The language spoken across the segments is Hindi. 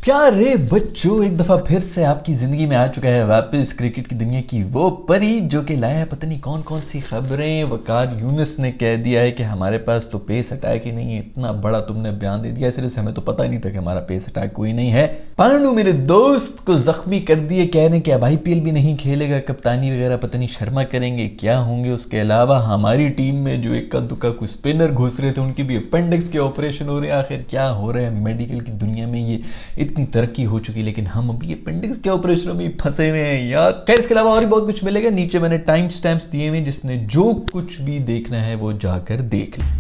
क्या रे बच्चों, एक दफ़ा फिर से आपकी ज़िंदगी में आ चुका है वापस क्रिकेट की दुनिया की वो परी जो कि लाया है पता नहीं कौन कौन सी खबरें। वकार यूनुस ने कह दिया है कि हमारे पास तो पेस अटैक ही नहीं है। इतना बड़ा तुमने बयान दे दिया, सिर्फ हमें तो पता ही नहीं था कि हमारा पेस अटैक कोई नहीं है। पांडू मेरे दोस्त को जख्मी कर दिए, कह रहे हैं कि अब IPL भी नहीं खेलेगा, कप्तानी वगैरह पता नहीं शर्मा करेंगे क्या होंगे। उसके अलावा हमारी टीम में जो इक्का दुक्का कोई स्पिनर घुस रहे थे उनकी भी अपेंडिक्स के ऑपरेशन हो रहे हैं। आखिर क्या हो रहा है मेडिकल की दुनिया में, ये इतनी तरक्की हो चुकी, लेकिन हम अभी अपेंडिक्स के ऑपरेशनों में फंसे हुए हैं यार। खैर इसके अलावा और भी बहुत कुछ मिलेगा। नीचे मैंने टाइम स्टैम्प्स दिए हुए, जिसने जो कुछ भी देखना है वो जाकर देख ले।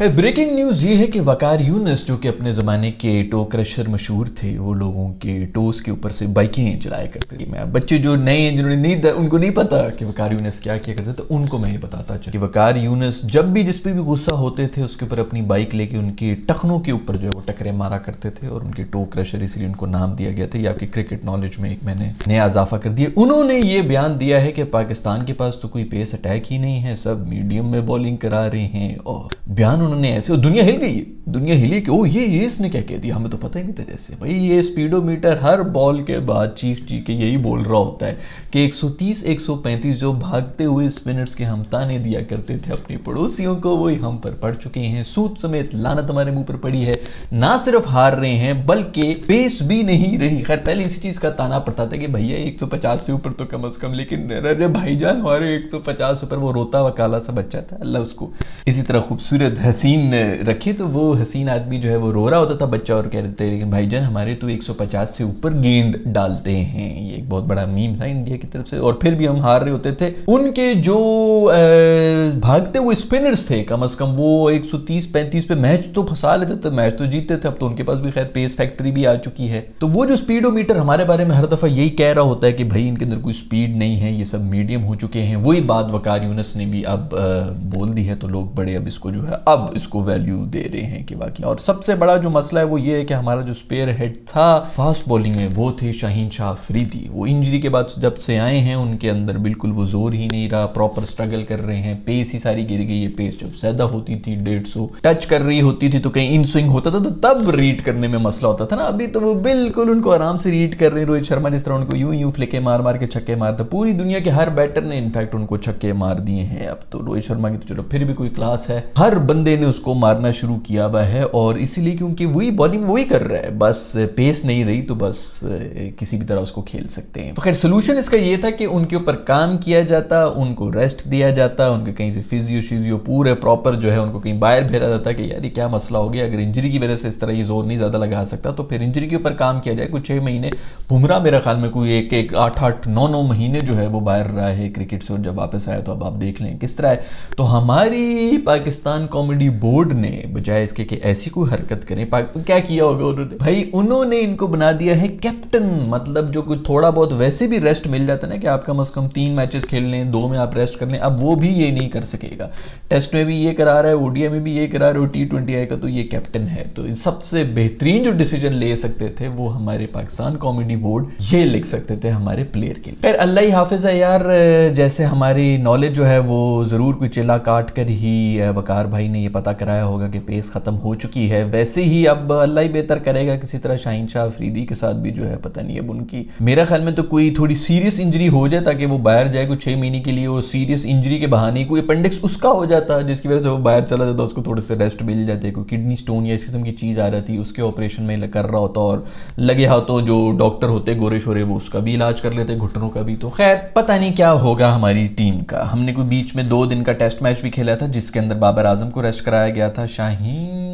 ब्रेकिंग न्यूज़ ये है कि वकार यूनुस जो कि अपने ज़माने के टो क्रशर मशहूर थे, वो लोगों के टोस के ऊपर से बाइकें चलाया करते थे। मैं बच्चे जो नए हैं जिन्होंने नहीं उनको नहीं पता कि वकार यूनुस क्या किया करते थे, तो उनको मैं ये बताता कि वकार यूनुस जब भी जिस पे भी गुस्सा होते थे उसके ऊपर अपनी बाइक लेके उनके टखनों के ऊपर जो है वो टकरे मारा करते थे, और उनके टो क्रशर इसलिए उनको नाम दिया गया था। ये आपकी क्रिकेट नॉलेज में एक मैंने नया इजाफा कर दिया। उन्होंने ये बयान दिया है कि पाकिस्तान के पास तो कोई पेस अटैक ही नहीं है, सब मीडियम में बॉलिंग करा रहे हैं। और बयान उन्होंने ऐसे, दुनिया हिल गई, दुनिया हिली कि ओ ये इसने क्या कह दिया, हमें तो पता ही नहीं था। जैसे भाई ये स्पीडोमीटर हर बॉल के बाद चीख के यही बोल रहा होता है कि 130 135 जो भागते हुए स्पिनर्स के हम ताने दिया करते थे अपने पड़ोसियों को, वही हम पर पड़ चुके हैं। सूद समेत लानत हमारे मुंह पर पड़ी है। ना सिर्फ हार रहे हैं बल्कि पेस भी नहीं रही। खैर पहले इसी चीज का ताना पड़ता था कि भैया 150 से ऊपर तो कम से कम, लेकिन अरे भाईजान हमारे 150 ऊपर, वो रोता हुआ काला सा बच्चा था, अल्लाह उसको इसी तरह खूबसूरत हसीन रखे। तो वो हसीन आदमी जो है वो रो रहा होता था बच्चा, और कह रहे थे लेकिन भाईजान हमारे तो 150 से ऊपर गेंद डालते हैं। ये एक बहुत बड़ा मीम था इंडिया की तरफ से, और फिर भी हम हार रहे होते थे। उनके जो भागते हुए स्पिनर्स थे कम से कम वो 130-135 पे मैच तो फंसा लेते थे, मैच तो जीतते थे। अब तो उनके पास भी खैर पेस फैक्ट्री भी आ चुकी है। तो वो जो स्पीडोमीटर हमारे बारे में हर दफा यही कह रहा होता है कि भाई इनके अंदर कोई स्पीड नहीं है, ये सब मीडियम हो चुके हैं, वही बात वकार यूनुस ने भी अब बोल दी है। तो लोग बड़े अब इसको जो है अब इसको वैल्यू दे रहे हैं कि बाकी। और सबसे बड़ा जो मसला है वो ये है कि हमारा जो स्पेयर हेड था फास्ट बॉलिंग में वो थे शाहीन शाह अफरीदी। वो इंजरी के बाद जब से आए हैं उनके अंदर बिल्कुल वो जोर ही नहीं रहा, प्रॉपर स्ट्रगल कर रहे हैं। पेस ही सारी गिर गई है। पेस जब ज्यादा होती थी 150 टच कर रही होती थी तो कहीं इन स्विंग होता था तो तब रीड करने में मसला होता था ना। अभी तो वो बिल्कुल उनको आराम से रीड कर रहे हैं। रोहित शर्मा जिस तरह उनको यूं फ्लिके मार के छक्के मारता, पूरी दुनिया के हर बैटर ने इनफैक्ट उनको छक्के मार दिए हैं। अब तो रोहित शर्मा की तो चलो फिर भी कोई क्लास है, हर बंदे ने उसको मारना शुरू किया हुआ है। और इसीलिए क्योंकि वही बॉलिंग वही कर रहा है, बस पेस नहीं रही तो बस किसी भी तरह उसको खेल सकते हैं। तो खैर सोल्यूशन इसका ये था कि उनके ऊपर काम किया जाता, उनको रेस्ट दिया जाता, उनके कहीं से फिजियो पूरे प्रॉपर जो है उनको कहीं बाहर भेजा जाता कि यार ये क्या मसला हो गया, अगर इंजरी की वजह से इस तरह ये जोर नहीं ज्यादा लगा सकता तो फिर इंजरी के ऊपर काम किया जाए। कुछ 6 महीने बुमराह मेरे ख्याल में कोई 8-9 महीने जो है वो बाहर रहा है क्रिकेट से, और जब वापस आया तो अब आप देख लें किस तरह है। तो हमारी पाकिस्तान कॉमेडी बोर्ड ने बजाय इसके कि ऐसी कोई हरकत करें, क्या किया होगा उन्होंने, भाई उन्होंने इनको बना दिया है कैप्टन। मतलब जो कुछ थोड़ा बहुत वैसे भी रेस्ट मिल जाता है ना कि आप कम से कम 3 मैचेस खेल लें, 2 में आप रेस्ट कर लें, अब वो भी ये नहीं कर सकेगा। टेस्ट में भी ये करा रहा है, ODI में भी ये करा रहा है, T20 आएगा तो ये कैप्टन है। तो सबसे बेहतरीन जो डिसीजन ले सकते थे वो हमारे पाकिस्तान कॉमेडी बोर्ड ये लिख सकते थे हमारे प्लेयर के लिए। फिर अल्लाह ही हाफिज है यार, जैसे हमारी नॉलेज जो है वो जरूर कोई चिल्ला काट कर ही वकार भाई ने ये पता कराया होगा कि पेस खत्म हो चुकी है, वैसे ही अब अल्लाह ही बेहतर करेगा। किसी तरह शाहीन शाह अफरीदी के साथ भी जो है पता नहीं अब उनकी, मेरा ख्याल में तो कोई थोड़ी सीरियस इंजरी हो जाए ताकि वो बाहर जाए कुछ 6 महीने के लिए, और सीरियस इंजरी के बहाने कोई अपेंडिक्स उसका हो जाता जिसकी वजह से वो बाहर चला जाता, उसको थोड़े से रेस्ट मिल जाते, कोई किडनी स्टोन या इस किस्म की चीज आ जाती, उसके ऑपरेशन में कर रहा होता, और लगे हाथों जो डॉक्टर होते गोरे शोरे वो उसका भी इलाज कर लेते, घुटनों का भी। तो खैर पता नहीं क्या होगा हमारी टीम का। हमने कोई बीच में 2 दिन का टेस्ट मैच भी खेला था जिसके अंदर बाबर आजम को रेस्ट कराया गया था। शाहीन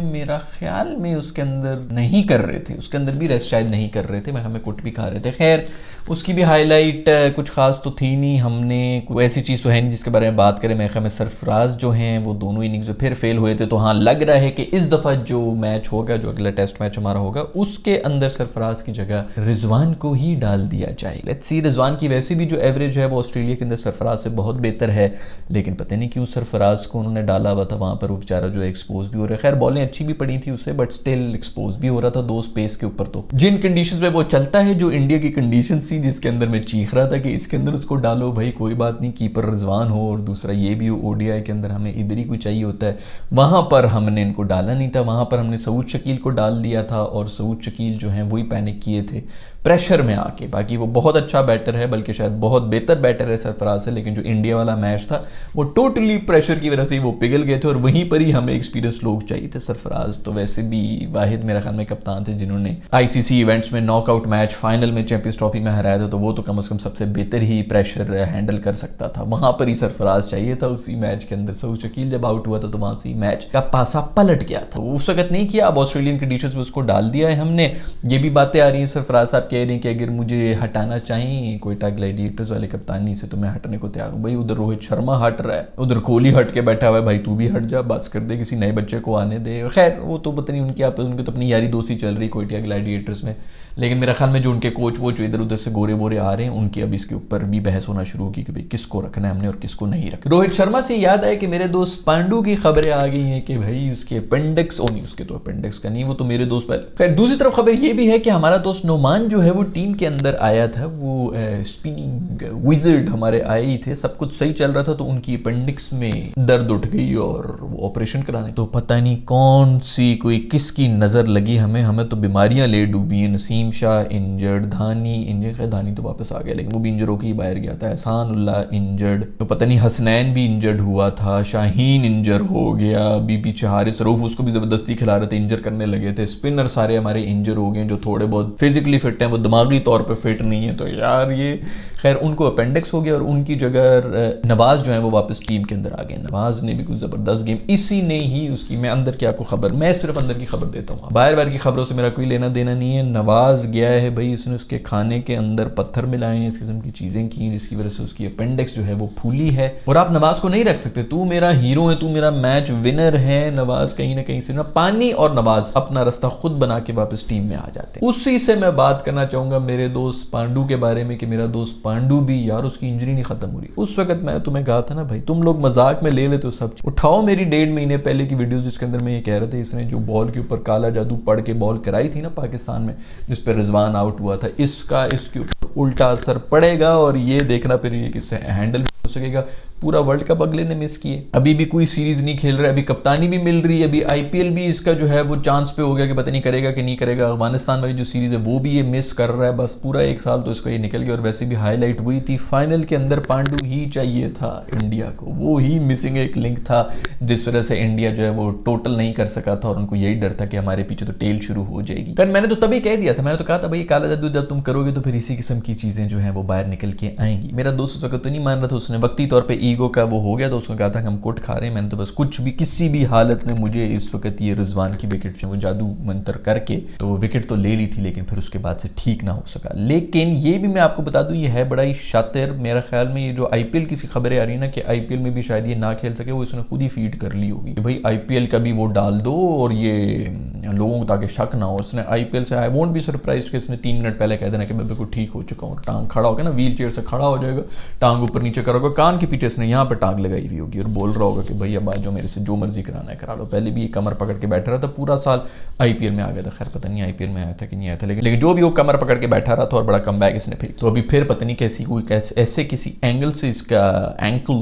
मेरा ख्याल में उसके अंदर नहीं कर रहे थे, उसके अंदर भी रेस्ट शायद नहीं कर रहे थे, मैं हमें कुट भी खा रहे थे। खैर उसकी भी हाईलाइट कुछ खास तो थी नहीं, हमने कोई ऐसी चीज़ तो है नहीं जिसके बारे में बात करें। मेरे ख्याल में सरफराज जो हैं वो दोनों इनिंग्स में फिर फेल हुए थे। तो हाँ लग रहा है कि इस दफ़ा जो मैच होगा, जो अगला टेस्ट मैच हमारा होगा, उसके अंदर सरफराज की जगह रिजवान को ही डाल दिया जाए। Let's see. रिजवान की वैसे भी जो एवरेज है वो ऑस्ट्रेलिया के अंदर सरफराज से बहुत बेहतर है, लेकिन पता नहीं क्यों सरफराज को उन्होंने डाला हुआ था वहाँ पर, वो बेचारा जो एक्सपोज भी हो रहा है। खैर बॉलें अच्छी भी पड़ी थी उसे, बट स्टिल एक्सपोज भी हो रहा था 2 स्पेस के ऊपर। तो जिन कंडीशंस में वो चलता है, जो इंडिया की कंडीशन थी जिसके अंदर मैं चीख रहा था कि इसके अंदर उसको डालो भाई, कोई बात नहीं, कीपर रिजवान हो और दूसरा ये भी हो, ओडीआई के अंदर हमें इधर ही कोई चाहिए होता है, वहां पर हमने इनको डाला नहीं था। वहां पर हमने सऊद शकील को डाल दिया था और सऊद शकील जो है वही पैनिक किए थे प्रेशर में आके। बाकी वो बहुत अच्छा बैटर है, बल्कि शायद बहुत बेहतर बैटर है सरफराज से, लेकिन जो इंडिया वाला मैच था वो टोटली प्रेशर की वजह से वो पिघल गए थे और वहीं पर ही हमें एक्सपीरियंस लोग चाहिए थे। सरफराज तो वैसे भी वाहिद मेरा ख्याल में कप्तान थे जिन्होंने आईसीसी इवेंट्स में नॉकआउट मैच फाइनल में चैंपियंस ट्रॉफी में हराया था, तो वो तो कम से कम सबसे बेहतर ही प्रेशर हैंडल कर सकता था। वहां पर ही सरफराज चाहिए था उसी मैच के अंदर। सऊद शकील जब आउट हुआ था तो वहां से मैच का पासा पलट गया था। उस वक्त नहीं किया, अब ऑस्ट्रेलियन कंडीशंस में उसको डाल दिया है हमने। ये भी बातें आ रही हैं, सरफराज साहब कह रहे हैं कि अगर मुझे हटाना चाहिए कोयटा ग्लैडिएटर्स वाले कप्तानी से तो मैं हटने को तैयार हूं। भाई उधर रोहित शर्मा हट रहा है, उधर कोहली हट के बैठा हुआ है, भाई तू भी हट जा, बस कर दे, किसी नए बच्चे को आने दे। खैर वो तो पता नहीं उनकी आपस उनकी तो अपनी यारी दोस्ती चल रही कोयटा ग्लैडिएटर्स में, लेकिन मेरा ख्याल में जो उनके कोच वो जो इधर उधर से गोरे बोरे आ रहे हैं उनकी अब इसके ऊपर भी बहस होना शुरू होगी कि भाई किसको रखना है हमने और किसको नहीं रखना। रोहित शर्मा से याद आया कि मेरे दोस्त पांडु की खबरें आ गई हैं कि भाई उसके अपेंडिक्स, नहीं उसके तो अपेंडिक्स का नहीं, वो तो मेरे दोस्त पहले। खैर दूसरी तरफ खबर ये भी है कि हमारा दोस्त नोमान जो है वो टीम के अंदर आया था, वो स्पिनिंग विजर्ड हमारे आए ही थे, सब कुछ सही चल रहा था, तो उनकी अपेंडिक्स में दर्द उठ गई और वो ऑपरेशन कराने, तो पता नहीं कौन सी कोई किसकी नजर लगी हमें तो बीमारियां ले डूबी हैं। नसीम शाह इंजर्ड, धानी इंजर्ड, धानी तो वापस आ गया लेकिन वो भी इंजर होकर ही बाहर गया था, एहसान उल्लाह इंजर्ड, तो पता नहीं हसनैन भी इंजर्ड हुआ था, शाहीन इंजर हो गया, बीबी हारिस रऊफ उसको भी जबरदस्ती खिला रहे थे, इंजर करने लगे थे, स्पिनर सारे हमारे इंजर हो गए, जो थोड़े बहुत फिजिकली फिट हैं वो दिमागी तौर पर फिट नहीं है, तो यार ये खैर उनको अपेंडिक्स हो गया और उनकी जगह नवाज जो है वो वापस टीम के अंदर आ गए। नवाज ने भी कुछ जबरदस्त गेम, इसी ने ही उसकी, मैं अंदर की आपको खबर, मैं सिर्फ अंदर की खबर देता हूँ, बाहर की खबरों से मेरा कोई लेना देना नहीं है। नवाज गया है भाई, उसने उसके खाने के अंदर पत्थर मिलाए हैं, इस किस्म की चीजें की जिसकी वजह से उसकी अपेंडिक्स जो है वो फूली है और आप नवाज को नहीं रख सकते। तू मेरा हीरो है, तू मेरा मैच विनर है, नवाज कहीं ना कहीं से ना पानी और नवाज अपना रास्ता खुद बना के वापस टीम में आ जाते हैं। उसी से मैं बात करना चाहूंगा मेरे दोस्त पांडु के बारे में कि मेरा दोस्त पांडु भी यार उसकी इंजरी नहीं खत्म हो रही। उस वक्त मैं तुम्हें कहा था ना भाई, तुम लोग मजाक में ले लेते हो सब, उठाओ मेरी 1.5 महीने पहले की वीडियोस जिसके अंदर मैं ये कह रहे थे इसने जो बॉल के ऊपर काला जादू पढ़ के बॉल कराई थी ना पाकिस्तान में, जिस पर रिजवान आउट हुआ था, इसका इसके ऊपर उल्टा असर पड़ेगा और ये देखना फिर ये किससे हैंडल हो सकेगा। पूरा वर्ल्ड कप अगले ने मिस किए, अभी भी कोई सीरीज नहीं खेल रहा है, अभी कप्तानी भी मिल रही है, अभी आईपीएल भी इसका जो है वो चांस पे हो गया कि पता नहीं करेगा कि नहीं करेगा। अफगानिस्तान वाली जो सीरीज है वो भी ये मिस कर रहा है, बस पूरा 1 साल तो इसका ये निकल गया। और वैसे भी हाईलाइट हुई थी फाइनल के अंदर, पांडु ही चाहिए था इंडिया को, वो ही मिसिंग एक लिंक था जिस वजह से इंडिया जो है वो टोटल नहीं कर सका था और उनको यही डर था कि हमारे पीछे तो टेल शुरू हो जाएगी। पर मैंने तो तभी कह दिया था, मैंने तो कहा था भाई काला जादू जब तुम करोगे तो फिर इसी किस्म की चीजें जो है वो बाहर निकल के आएंगी। मेरा दोस्त उस वक्त तो नहीं मान रहा था, उसने वक्ती तौर पर ईगो का वो हो गया, तो उसने कहा था कि हम कुट खा रहे हैं। मैंने तो बस कुछ भी किसी भी हालत में मुझे इस वक्त ये रिजवान की विकेट जो वो जादू मंतर करके तो विकेट तो ले ली थी, लेकिन फिर उसके बाद से ठीक ना हो सका। लेकिन ये भी मैं आपको बता दूं ये है बड़ा ही शातिर, मेरा ख्याल में ये जो आईपीएल की खबरें आ रही है ना कि आईपीएल में भी शायद ये ना खेल सके, वो इसने खुद ही फीड कर ली होगी कि भाई आईपीएल का भी वो डाल दो और ये लोगों को ताकि शक ना हो। उसने आईपीएल से, आई वोंट बी सरप्राइज्ड कि इसने 3 मिनट पहले कह देना कि मैं बिल्कुल ठीक हो चुका हूँ, टांग खड़ा होगा ना, व्हील चेयर से खड़ा हो जाएगा, टांग ऊपर नीचे करोगे, कान के पीछे इसने यहाँ पर टांग लगाई हुई होगी और बोल रहा होगा कि भाई अब आज जो मेरे से जो मर्जी कराना है करा लो। पहले भी ये कमर पकड़ के बैठा रहा था, पूरा साल आईपीएल में आ गया था, खैर पता नहीं आईपीएल में आया था कि नहीं आया था, लेकिन जो भी वो कमर पकड़ के बैठा रहा था और बड़ा कमबैक इसने फिर तो अभी फिर पता नहीं कैसी कोई ऐसे किसी एंगल से इसका एंकल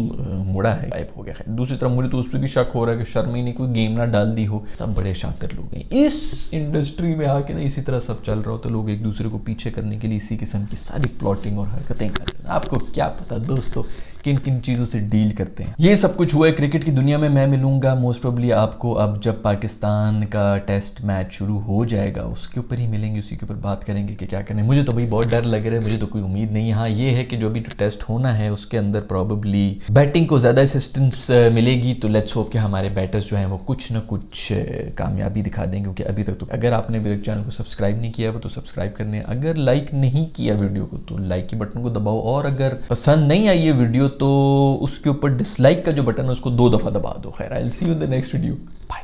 मुड़ा है, गायब हो गया है। दूसरी तरफ मुझे तो उस पर भी शक हो रहा है कि शर्मी ने कोई गेम ना डाल दी हो। सब बड़े शातिर लोग हैं इस इंडस्ट्री में आके ना, इसी तरह सब चल रहा हो तो लोग एक दूसरे को पीछे करने के लिए इसी किस्म की सारी प्लॉटिंग और हरकतें कर रहे हैं। आपको क्या पता दोस्तों किन किन चीज़ों से डील करते हैं। ये सब कुछ हुआ है क्रिकेट की दुनिया में। मैं मिलूंगा मोस्ट प्रोबेबली आपको अब जब पाकिस्तान का टेस्ट मैच शुरू हो जाएगा, उसके ऊपर ही मिलेंगे, उसी के ऊपर बात करेंगे कि क्या करें। मुझे तो भाई बहुत डर लग रहा है, मुझे तो कोई उम्मीद नहीं है। हाँ ये है कि जो भी टेस्ट होना है उसके अंदर प्रॉबेबली बैटिंग को ज़्यादा असिस्टेंस मिलेगी, तो लेट्स होप कि हमारे बैटर्स जो हैं वो कुछ ना कुछ कामयाबी दिखा देंगे। क्योंकि अभी तक तो अगर आपने मेरे चैनल को सब्सक्राइब नहीं किया वो तो सब्सक्राइब करने, अगर लाइक नहीं किया वीडियो को तो लाइक के बटन को दबाओ, और अगर पसंद नहीं आई ये वीडियो तो उसके ऊपर डिसलाइक का जो बटन है उसको 2 दफ़ा दबा दो। खैर I will see you in the next video, bye.